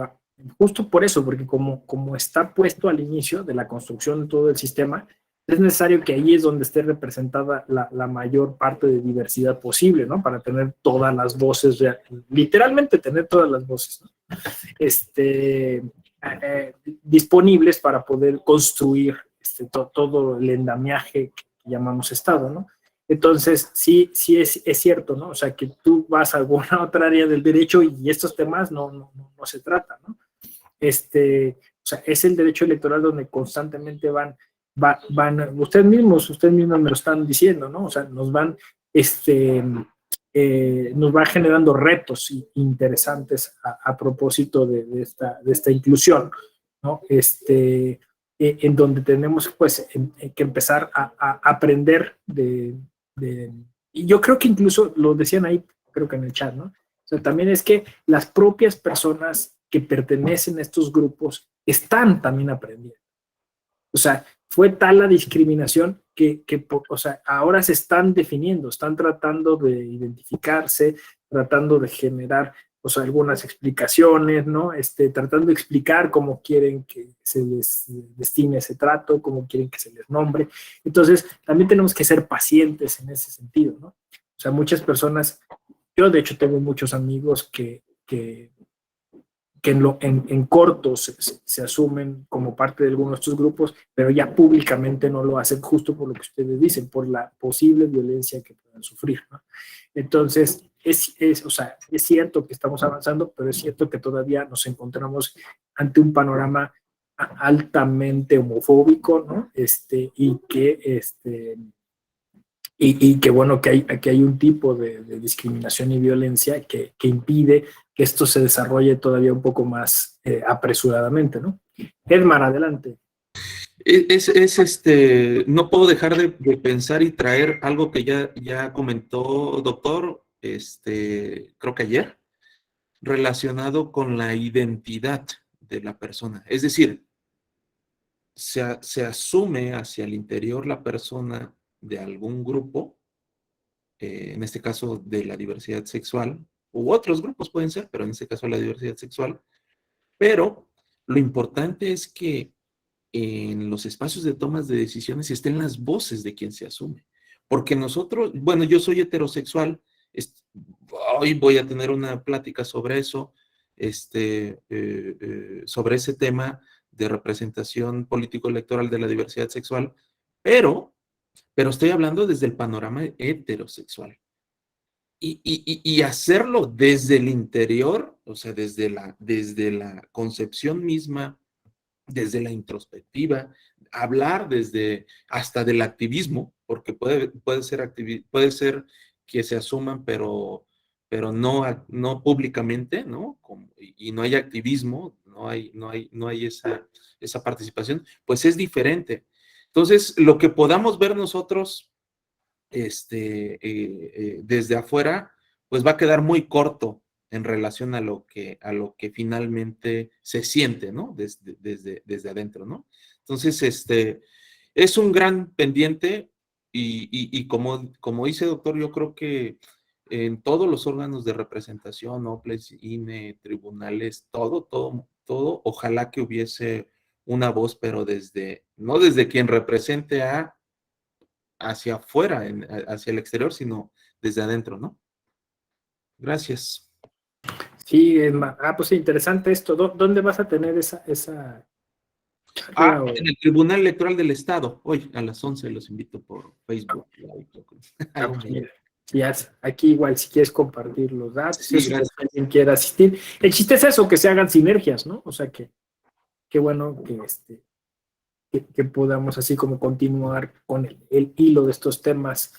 S1: justo por eso, porque como está puesto al inicio de la construcción de todo el sistema, es necesario que ahí es donde esté representada la mayor parte de diversidad posible, ¿no? Para tener todas las voces, literalmente tener todas las voces, ¿no? Disponibles para poder construir todo el endamiaje que llamamos Estado, ¿no? Entonces, sí es cierto, ¿no? O sea, que tú vas a alguna otra área del derecho y estos temas no se tratan, ¿no? O sea, es el derecho electoral donde constantemente van, ustedes mismos me lo están diciendo, ¿no? O sea, nos van generando retos interesantes a propósito de esta inclusión, ¿no? En donde tenemos pues que empezar a aprender y yo creo que incluso lo decían ahí, creo que en el chat, ¿no? O sea, también es que las propias personas que pertenecen a estos grupos están también aprendiendo. O sea, fue tal la discriminación o sea, ahora se están definiendo, están tratando de identificarse, tratando de generar, o sea, algunas explicaciones, ¿no? Tratando de explicar cómo quieren que se les destine ese trato, cómo quieren que se les nombre. Entonces, también tenemos que ser pacientes en ese sentido, ¿no? O sea, muchas personas, yo de hecho tengo muchos amigos que en corto se asumen como parte de algunos de estos grupos, pero ya públicamente no lo hacen justo por lo que ustedes dicen, por la posible violencia que puedan sufrir, ¿no? Entonces, o sea, es cierto que estamos avanzando, pero es cierto que todavía nos encontramos ante un panorama altamente homofóbico, ¿no? Y que bueno, que hay un tipo de discriminación y violencia que impide que esto se desarrolle todavía un poco más apresuradamente, ¿no? Edmar, adelante.
S2: No puedo dejar de pensar y traer algo que ya comentó doctor, creo que ayer, relacionado con la identidad de la persona. Es decir, se asume hacia el interior la persona de algún grupo, en este caso de la diversidad sexual, u otros grupos pueden ser, pero en este caso la diversidad sexual. Pero lo importante es que en los espacios de tomas de decisiones estén las voces de quien se asume. Porque nosotros, bueno, yo soy heterosexual, hoy voy a tener una plática sobre eso, sobre ese tema de representación político-electoral de la diversidad sexual, pero estoy hablando desde el panorama heterosexual. Y hacerlo desde el interior, o sea, desde la concepción misma desde la introspectiva, hablar desde hasta del activismo, porque puede ser que se asuman, pero no públicamente, ¿no? Y no hay activismo, no hay esa participación, pues es diferente. Entonces, lo que podamos ver nosotros desde afuera, pues va a quedar muy corto en relación a lo que finalmente se siente, ¿no? Desde adentro, ¿no? Entonces, es un gran pendiente y como dice doctor, yo creo que en todos los órganos de representación, OPLES, INE, tribunales, todo, ojalá que hubiese una voz, pero no desde quien represente hacia afuera, hacia el exterior, sino desde adentro, ¿no? Gracias.
S1: Sí, pues interesante esto. ¿Dónde vas a tener esa charla
S2: En el Tribunal Electoral del Estado, hoy a las 11 los invito por Facebook.
S1: pues mira, aquí igual si quieres compartir los datos,
S2: Sí,
S1: eso,
S2: gracias.
S1: si alguien quiera asistir. El chiste es eso, que se hagan sinergias, ¿no? O sea, que bueno que podamos así como continuar con el hilo de estos temas.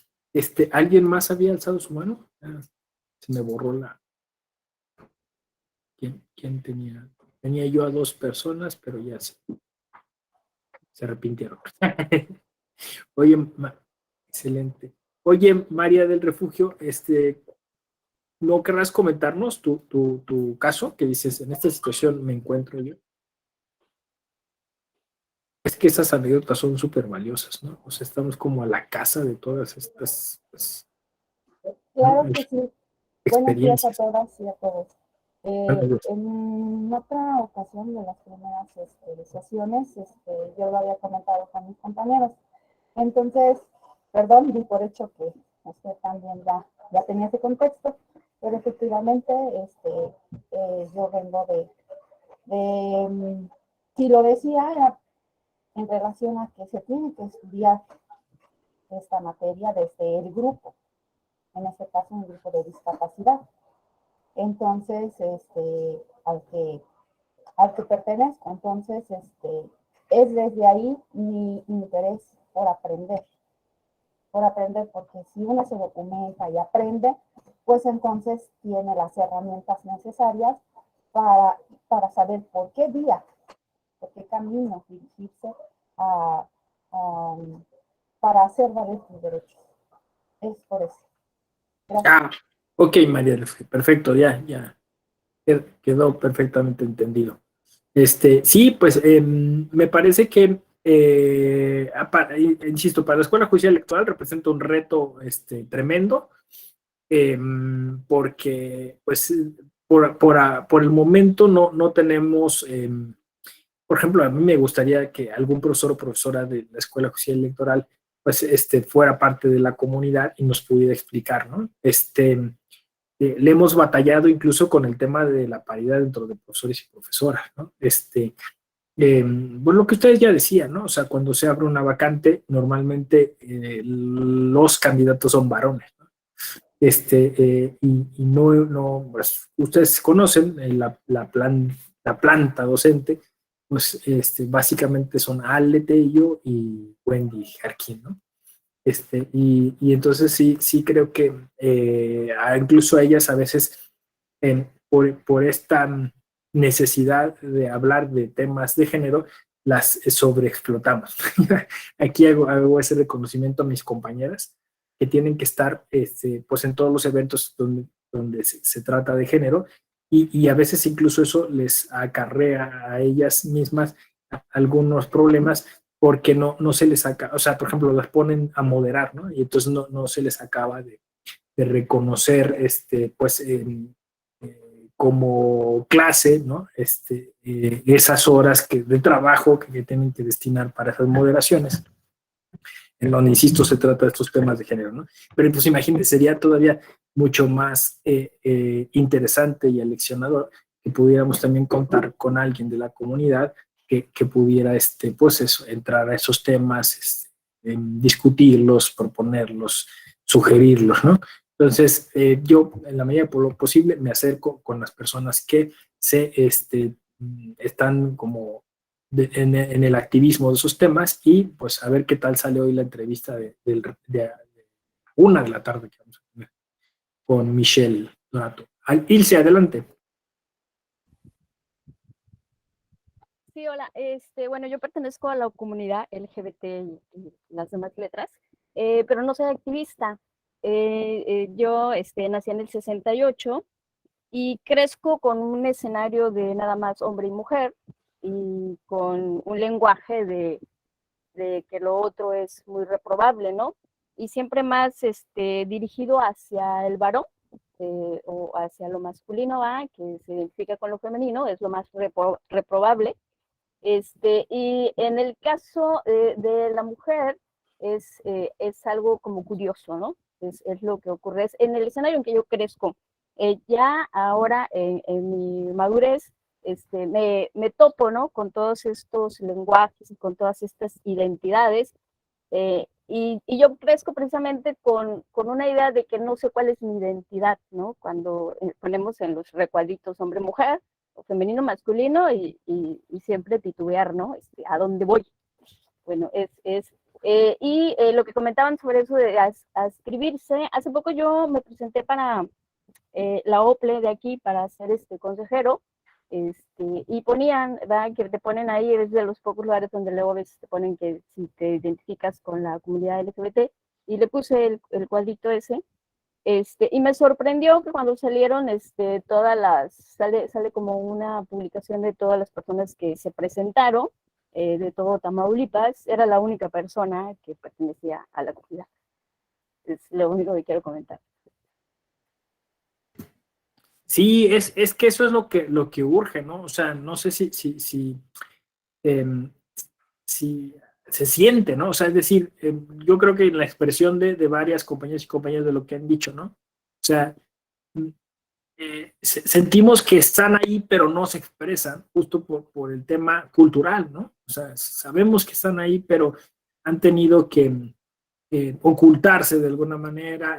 S1: ¿Alguien más había alzado su mano? Se me borró ¿Quién tenía? Tenía yo a 2 personas, pero ya se arrepintieron. Oye, excelente. Oye, María del Refugio, ¿no querrás comentarnos tu caso? Que dices, en esta situación me encuentro yo. Es que esas anécdotas son súper valiosas, ¿no? O sea, estamos como a la casa de todas estas
S5: Claro que sí. Buenos días a
S1: experiencias.
S5: todas y a todos.
S1: Buenos días.
S5: En otra ocasión de las primeras sesiones, yo lo había comentado con mis compañeros. Entonces, perdón, di por hecho que usted también ya tenía ese contexto, pero efectivamente yo vengo si lo decía, era en relación a que se tiene que estudiar esta materia desde el grupo, en este caso un grupo de discapacidad. Entonces, al que pertenezco, entonces, es desde ahí mi interés por aprender, porque si uno se documenta y aprende, pues entonces tiene las herramientas necesarias para saber por qué vía, por qué camino dirigirse a, para hacer valer sus derechos. Es por eso. Gracias.
S1: Ok, María, perfecto, ya quedó perfectamente entendido. Sí, pues me parece que, insisto, para la Escuela Judicial Electoral representa un reto tremendo, porque pues por el momento no tenemos, por ejemplo, a mí me gustaría que algún profesor o profesora de la Escuela Judicial Electoral pues fuera parte de la comunidad y nos pudiera explicar, ¿no? Le hemos batallado incluso con el tema de la paridad dentro de profesores y profesoras, ¿no? Bueno, lo que ustedes ya decían, ¿no? O sea, cuando se abre una vacante, normalmente los candidatos son varones, ¿no? Y no, pues, ustedes conocen la planta docente, pues básicamente son Ale Tello y Wendy Jarquín, ¿no? Y entonces sí creo que incluso a ellas a veces por esta necesidad de hablar de temas de género, las sobreexplotamos. Aquí hago ese reconocimiento a mis compañeras que tienen que estar pues en todos los eventos donde se trata de género y a veces incluso eso les acarrea a ellas mismas algunos problemas porque no se les saca, o sea, por ejemplo, las ponen a moderar, ¿no? Y entonces no se les acaba de reconocer, pues, como clase, ¿no? Esas horas de trabajo que tienen que destinar para esas moderaciones, en donde, insisto, se trata de estos temas de género, ¿no? Pero pues imagínense, sería todavía mucho más interesante y aleccionador que pudiéramos también contar con alguien de la comunidad que pudiera, pues eso, entrar a esos temas, discutirlos, proponerlos, sugerirlos, ¿no? Entonces, yo, en la medida de lo posible, me acerco con las personas que están como en el activismo de esos temas, y pues a ver qué tal sale hoy la entrevista de 1 de la tarde que vamos a tener con Michelle Donato. Ilse, adelante.
S6: Sí, hola. Bueno, yo pertenezco a la comunidad LGBT y las demás letras, pero no soy activista. Yo nací en el 68 y crezco con un escenario de nada más hombre y mujer y con un lenguaje de que lo otro es muy reprobable, ¿no? Y siempre más dirigido hacia el varón o hacia lo masculino, ¿va? Que se identifica con lo femenino, es lo más reprobable. Y en el caso de la mujer es algo como curioso, ¿no? Es lo que ocurre. Es en el escenario en que yo crezco. Ya ahora en mi madurez me topo, ¿no? Con todos estos lenguajes y con todas estas identidades. Y yo crezco precisamente con una idea de que no sé cuál es mi identidad, ¿no? Cuando ponemos en los recuadritos hombre-mujer, o femenino, masculino, y siempre titubear, ¿no? ¿A dónde voy? Bueno, lo que comentaban sobre eso de ascribirse, hace poco yo me presenté para la OPLE de aquí para ser consejero, y ponían, ¿verdad? Que te ponen ahí, es de los pocos lugares donde luego a veces te ponen que si te identificas con la comunidad LGBT, y le puse el cuadrito ese, y me sorprendió que cuando salieron, sale como una publicación de todas las personas que se presentaron, de todo Tamaulipas, era la única persona que pertenecía a la comunidad. Es lo único que quiero comentar.
S1: Sí, es que eso es lo que urge, ¿no? O sea, no sé si se siente, ¿no? O sea, es decir, yo creo que la expresión de varias compañeras y compañeros de lo que han dicho, ¿no? O sea, sentimos que están ahí, pero no se expresan, justo por el tema cultural, ¿no? O sea, sabemos que están ahí, pero han tenido que ocultarse de alguna manera,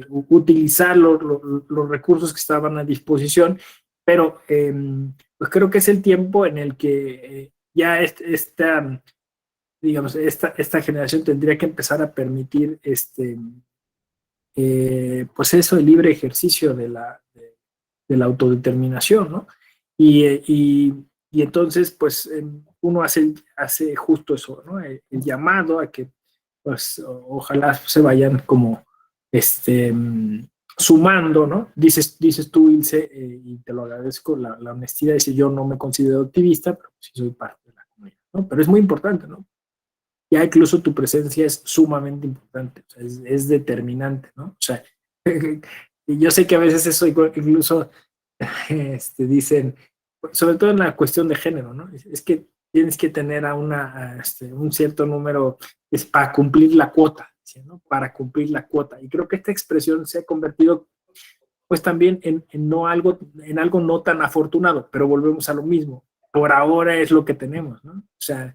S1: utilizar los recursos que estaban a disposición, pero pues creo que es el tiempo en el que ya digamos, esta generación tendría que empezar a permitir pues eso, el libre ejercicio de la autodeterminación, ¿no? Y entonces, pues, uno hace justo eso, ¿no? El llamado a que, pues, ojalá se vayan como, sumando, ¿no? Dices tú, Ilse, y te lo agradezco, la honestidad, dice, yo no me considero activista, pero sí soy parte de la comunidad, ¿no? Pero es muy importante, ¿no? Ya incluso tu presencia es sumamente importante, o sea, es determinante, ¿no? O sea, yo sé que a veces eso incluso dicen, sobre todo en la cuestión de género, ¿no? Es que tienes que tener un cierto número para cumplir la cuota, ¿sí? ¿No? Para cumplir la cuota. Y creo que esta expresión se ha convertido pues también en algo no tan afortunado, pero volvemos a lo mismo. Por ahora es lo que tenemos, ¿no? O sea,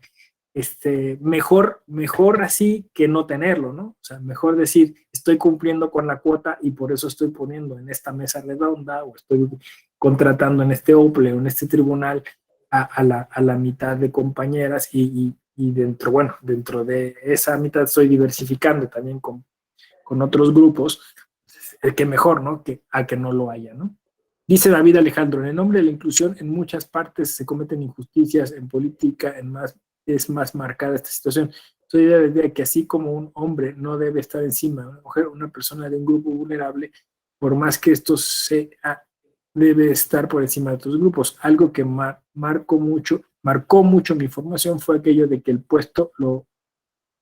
S1: mejor así que no tenerlo, ¿no? O sea, mejor decir, estoy cumpliendo con la cuota y por eso estoy poniendo en esta mesa redonda o estoy contratando en este OPLE o en este tribunal a la mitad de compañeras y dentro de esa mitad estoy diversificando también con otros grupos, que mejor, ¿no? A que no lo haya, ¿no? Dice David Alejandro, en el nombre de la inclusión en muchas partes se cometen injusticias, en política es más marcada esta situación. Soy de la idea que así como un hombre no debe estar encima de una mujer, una persona de un grupo vulnerable, por más que esto debe estar por encima de otros grupos. Algo que marcó mucho mi formación fue aquello de que el puesto lo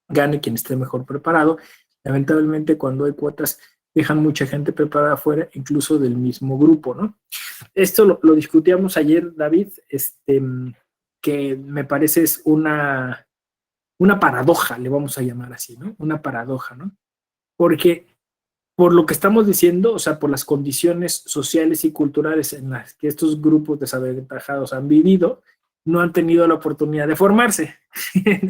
S1: gane quien esté mejor preparado. Lamentablemente, cuando hay cuotas, dejan mucha gente preparada afuera, incluso del mismo grupo, ¿no? Esto lo discutíamos ayer, David, que me parece es una paradoja, le vamos a llamar así, ¿no? Una paradoja, ¿no? Porque por lo que estamos diciendo, o sea, por las condiciones sociales y culturales en las que estos grupos desaventajados han vivido, no han tenido la oportunidad de formarse.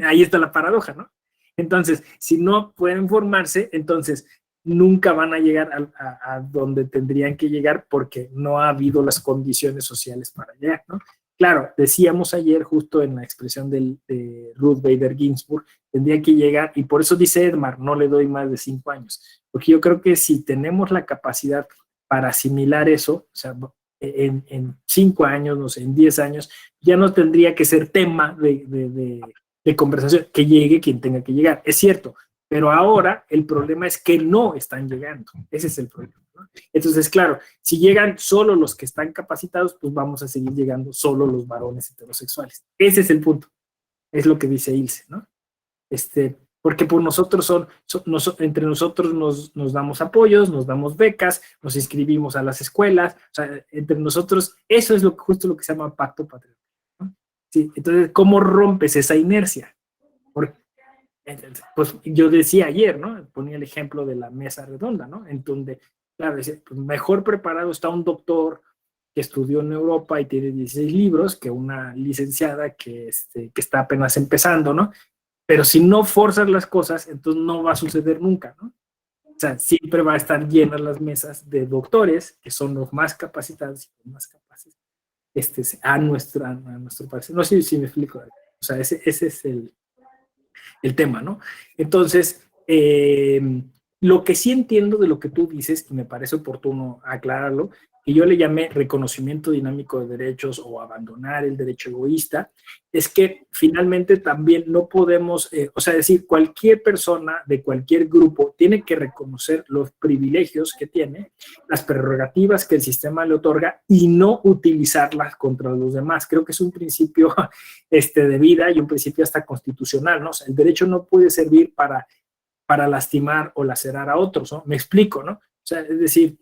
S1: Ahí está la paradoja, ¿no? Entonces, si no pueden formarse, entonces nunca van a llegar a donde tendrían que llegar porque no ha habido las condiciones sociales para llegar, ¿no? claro, decíamos ayer justo en la expresión de Ruth Bader Ginsburg, tendría que llegar, y por eso dice Edmar, no le doy más de 5 años, porque yo creo que si tenemos la capacidad para asimilar eso, o sea, en 5 años, no sé, en 10 años, ya no tendría que ser tema de conversación, que llegue quien tenga que llegar. Es cierto, pero ahora el problema es que no están llegando. Ese es el problema, ¿no? Entonces, claro, si llegan solo los que están capacitados, pues vamos a seguir llegando solo los varones heterosexuales. Ese es el punto. Es lo que dice Ilse, ¿no? Porque por nosotros entre nosotros nos damos apoyos, nos damos becas, nos inscribimos a las escuelas, o sea, entre nosotros, eso es justo lo que se llama pacto patriarcal, ¿no? Sí, entonces, ¿cómo rompes esa inercia? Porque, pues yo decía ayer, ¿no? Ponía el ejemplo de la mesa redonda, ¿no? En donde, claro, decía, pues mejor preparado está un doctor que estudió en Europa y tiene 16 libros que una licenciada que está apenas empezando, ¿no? Pero si no forzas las cosas, entonces no va a suceder nunca, ¿no? O sea, siempre va a estar llenas las mesas de doctores, que son los más capacitados y los más capaces, a nuestro parecer. No sé si me explico. O sea, ese es el tema, ¿no? Entonces, lo que sí entiendo de lo que tú dices, y me parece oportuno aclararlo, que yo le llamé reconocimiento dinámico de derechos o abandonar el derecho egoísta, es que finalmente también no podemos, o sea, decir, cualquier persona de cualquier grupo tiene que reconocer los privilegios que tiene, las prerrogativas que el sistema le otorga y no utilizarlas contra los demás. Creo que es un principio de vida y un principio hasta constitucional, ¿no? O sea, el derecho no puede servir para lastimar o lacerar a otros, ¿no? Me explico, ¿no? O sea, es decir,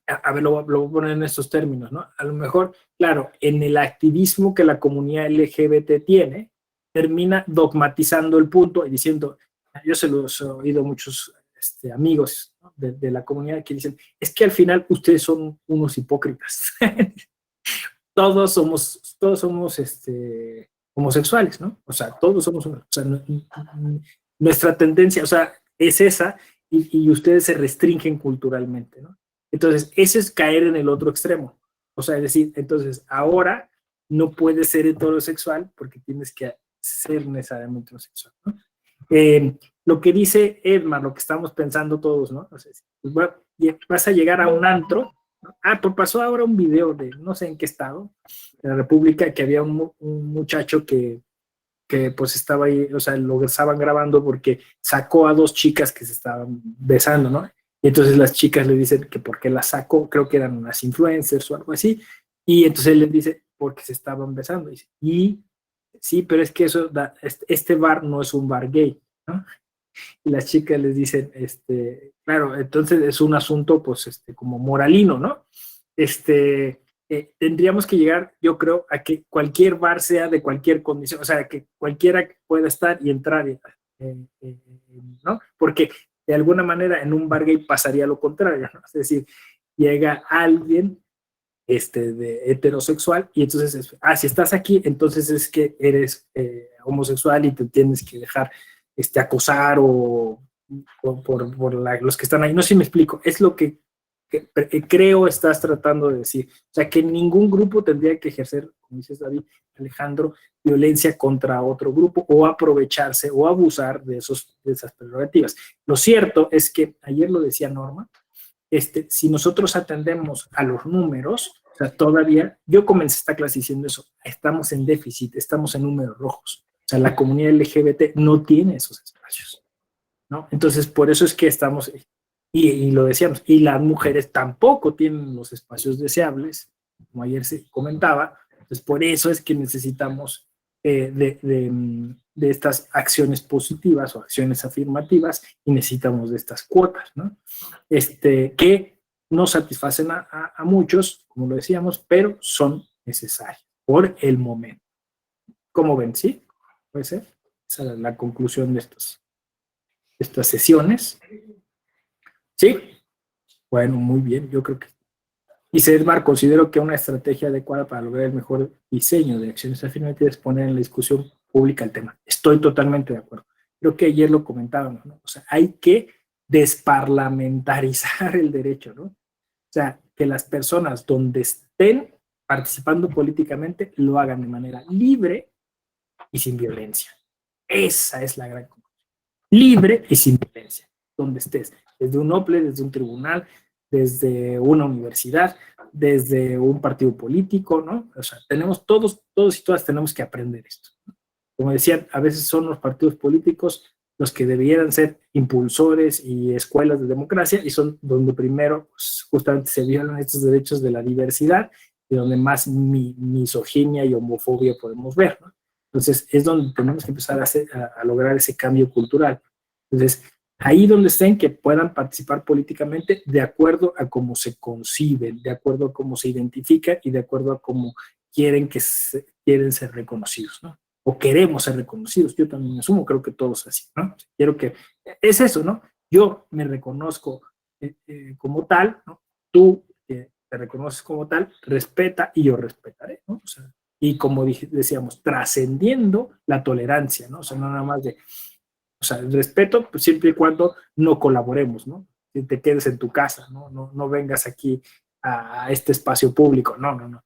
S1: a ver, lo voy a poner en estos términos, ¿no? A lo mejor, claro, en el activismo que la comunidad LGBT tiene, termina dogmatizando el punto y diciendo, yo se los he oído a muchos amigos, ¿no? de la comunidad que dicen, es que al final ustedes son unos hipócritas. todos somos homosexuales, ¿no? O sea, todos somos, o sea, nuestra tendencia, o sea, es esa, y ustedes se restringen culturalmente, ¿no? Entonces, eso es caer en el otro extremo. O sea, es decir, entonces, ahora no puedes ser heterosexual porque tienes que ser necesariamente homosexual, ¿no? Lo que dice Edmar, lo que estamos pensando todos, ¿no? O sea, pues vas a llegar a un antro, ¿no? Pues pasó ahora un video de no sé en qué estado, de la República, que había un muchacho que pues estaba ahí, o sea, lo estaban grabando porque sacó a 2 chicas que se estaban besando, ¿no? Y entonces las chicas le dicen que por qué las sacó, creo que eran unas influencers o algo así, y entonces él les dice, porque se estaban besando, y sí, pero es que eso, este bar no es un bar gay, ¿no? Y las chicas les dicen, claro, entonces es un asunto, pues, como moralino, ¿no? Tendríamos que llegar, yo creo, a que cualquier bar sea de cualquier condición, o sea, que cualquiera pueda estar y entrar, ¿no? Porque de alguna manera en un bar gay pasaría lo contrario, ¿no? Es decir, llega alguien de heterosexual y entonces, si estás aquí, entonces es que eres homosexual y te tienes que dejar acosar o por los que están ahí. No sé si me explico, es lo que creo estás tratando de decir. O sea, que ningún grupo tendría que ejercer, como dices David, Alejandro, violencia contra otro grupo o aprovecharse o abusar de esas prerrogativas. Lo cierto es que, ayer lo decía Norma, si nosotros atendemos a los números, o sea, todavía, yo comencé esta clase diciendo eso, estamos en déficit, estamos en números rojos. O sea, la comunidad LGBT no tiene esos espacios, ¿no? Entonces, por eso es que estamos, y lo decíamos, y las mujeres tampoco tienen los espacios deseables, como ayer se comentaba. Entonces, por eso es que necesitamos de estas acciones positivas o acciones afirmativas y necesitamos de estas cuotas, ¿no? Que no satisfacen a muchos, como lo decíamos, pero son necesarias por el momento. ¿Cómo ven? ¿Sí? ¿Puede ser? Esa es la conclusión de estas sesiones. ¿Sí? Bueno, muy bien, yo creo que. Dice Edmar, considero que una estrategia adecuada para lograr el mejor diseño de acciones afirmativas es poner en la discusión pública el tema. Estoy totalmente de acuerdo. Creo que ayer lo comentábamos, ¿no? O sea, hay que desparlamentarizar el derecho, ¿no? O sea, que las personas donde estén participando políticamente, lo hagan de manera libre y sin violencia. Esa es la gran conclusión. Libre y sin violencia, donde estés, desde un OPLE, desde un tribunal, desde una universidad, desde un partido político, ¿no? O sea, tenemos todos y todas tenemos que aprender esto. Como decían, a veces son los partidos políticos los que debieran ser impulsores y escuelas de democracia, y son donde primero pues, justamente se violan estos derechos de la diversidad y donde más misoginia y homofobia podemos ver, ¿no? Entonces, es donde tenemos que empezar a lograr ese cambio cultural. Entonces, ahí donde estén, que puedan participar políticamente de acuerdo a cómo se conciben, de acuerdo a cómo se identifican y de acuerdo a cómo quieren ser reconocidos, ¿no? O queremos ser reconocidos. Yo también asumo, creo que todos así, ¿no? Quiero que, es eso, ¿no? Yo me reconozco como tal, ¿no? Tú te reconoces como tal, respeta y yo respetaré, ¿no? O sea, y como decíamos, trascendiendo la tolerancia, ¿no? O sea, no nada más de, o sea, el respeto, pues siempre y cuando no colaboremos, ¿no? Que te quedes en tu casa, ¿no? No vengas aquí a este espacio público, no.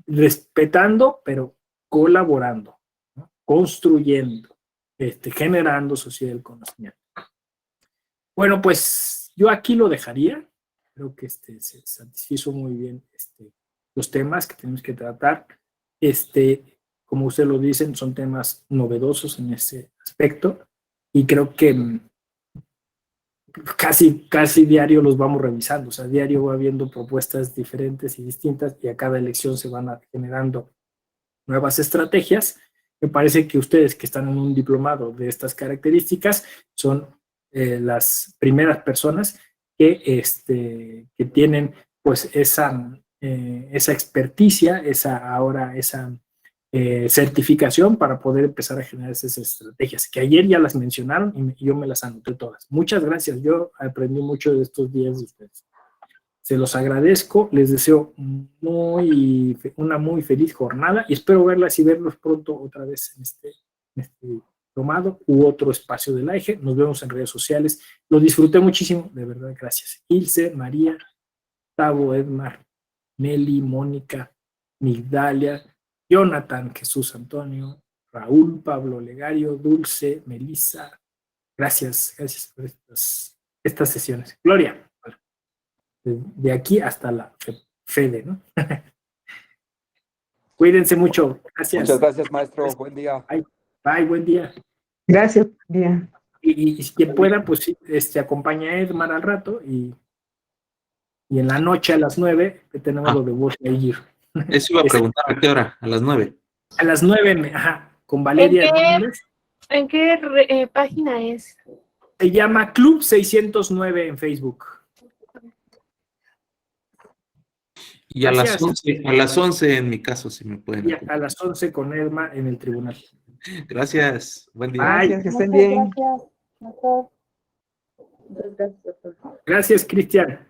S1: Respetando, pero colaborando, ¿no? Construyendo, generando sociedad del conocimiento. Bueno, pues yo aquí lo dejaría. Creo que se satisfizo muy bien los temas que tenemos que tratar. Como ustedes lo dicen, son temas novedosos en ese aspecto y creo que casi diario los vamos revisando. O sea, diario va habiendo propuestas diferentes y distintas y a cada elección se van generando nuevas estrategias. Me parece que ustedes que están en un diplomado de estas características son las primeras personas que tienen pues esa experticia, esa certificación para poder empezar a generar esas estrategias, que ayer ya las mencionaron y yo me las anoté todas. Muchas gracias, yo aprendí mucho de estos días de ustedes. Se los agradezco, les deseo una muy feliz jornada y espero verlas y verlos pronto otra vez en este diplomado u otro espacio del AIGE. Nos vemos en redes sociales. Lo disfruté muchísimo, de verdad, gracias. Ilse, María, Tavo, Edmar, Nelly, Mónica, Migdalia, Jonathan, Jesús Antonio, Raúl, Pablo Legario, Dulce, Melissa. Gracias por estas sesiones. Gloria. De aquí hasta la Fede, ¿no? Cuídense mucho. Gracias.
S3: Muchas gracias, maestro. Buen día.
S1: Bye, buen día.
S7: Gracias, buen día.
S1: Y quien pueda, pues acompaña a Edmar al rato y en la noche a las 9 que tenemos lo de Voz Lightyear.
S2: Eso iba a preguntar, ¿a qué hora? ¿A las 9?
S1: A las 9, con Valeria Hernández.
S8: ¿En qué página es?
S1: Se llama Club 609 en Facebook.
S2: Y a las 11 en mi caso, si me pueden.
S1: Y a las 11 con Edma en el tribunal.
S2: Gracias, buen día.
S7: Gracias, que estén bien.
S5: Gracias, doctor.
S1: Gracias, Cristian.